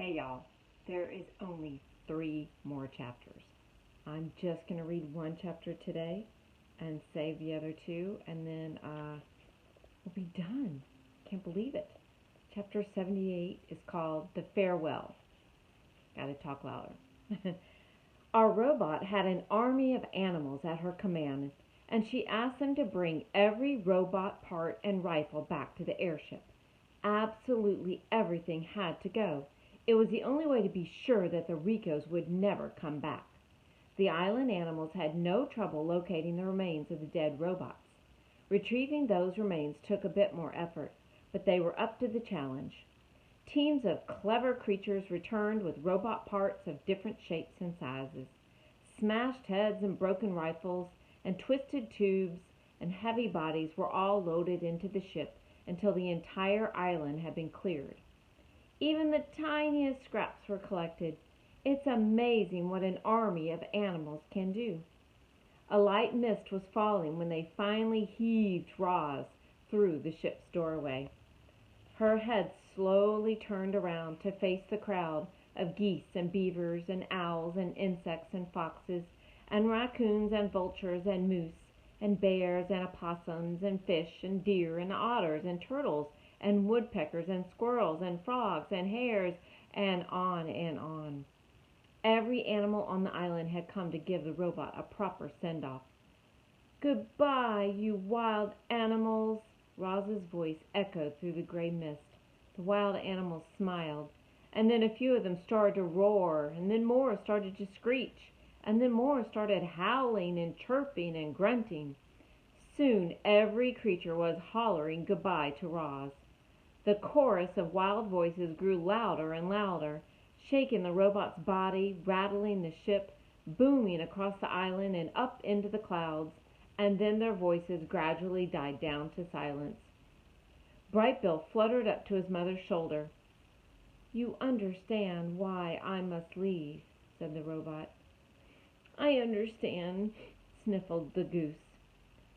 Hey y'all, there is only 3 more chapters. I'm just going to read one chapter today and save the other two, and then we'll be done. Can't believe it. Chapter 78 is called The Farewell. Gotta talk louder. Our robot had an army of animals at her command, and she asked them to bring every robot part and rifle back to the airship. Absolutely everything had to go. It was the only way to be sure that the Ricos would never come back. The island animals had no trouble locating the remains of the dead robots. Retrieving those remains took a bit more effort, but they were up to the challenge. Teams of clever creatures returned with robot parts of different shapes and sizes. Smashed heads and broken rifles and twisted tubes and heavy bodies were all loaded into the ship until the entire island had been cleared. Even the tiniest scraps were collected. It's amazing what an army of animals can do. A light mist was falling when they finally heaved Roz through the ship's doorway. Her head slowly turned around to face the crowd of geese and beavers and owls and insects and foxes and raccoons and vultures and moose and bears and opossums and fish and deer and otters and turtles and woodpeckers and squirrels and frogs and hares and on and on. Every animal on the island had come to give the robot a proper send-off. "Goodbye, you wild animals," Roz's voice echoed through the gray mist. The wild animals smiled, and then a few of them started to roar, and then more started to screech, and then more started howling and chirping and grunting. Soon every creature was hollering goodbye to Roz. The chorus of wild voices grew louder and louder, shaking the robot's body, rattling the ship, booming across the island and up into the clouds, and then their voices gradually died down to silence. Bright Bill fluttered up to his mother's shoulder. "You understand why I must leave," said the robot. "I understand," sniffled the goose.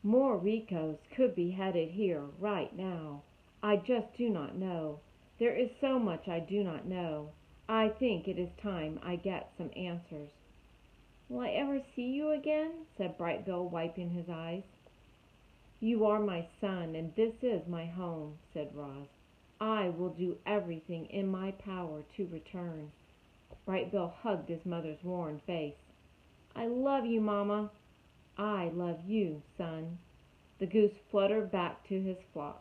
"More Ricos could be headed here right now. I just do not know. There is so much I do not know. I think it is time I get some answers." "Will I ever see you again?" said Bright Bill, wiping his eyes. "You are my son, and this is my home," said Roz. "I will do everything in my power to return." Bright Bill hugged his mother's worn face. "I love you, Mama." "I love you, son." The goose fluttered back to his flock.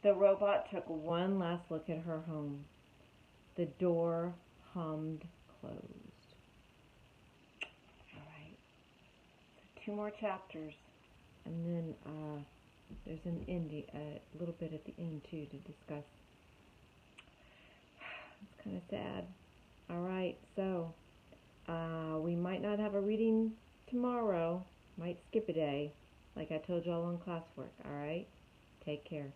The robot took one last look at her home. The door hummed closed. All right, so 2 more chapters, and then there's an ending, a little bit at the end too to discuss. It's kind of sad. All right, so we might not have a reading tomorrow. Might skip a day, like I told y'all on classwork. All right, take care.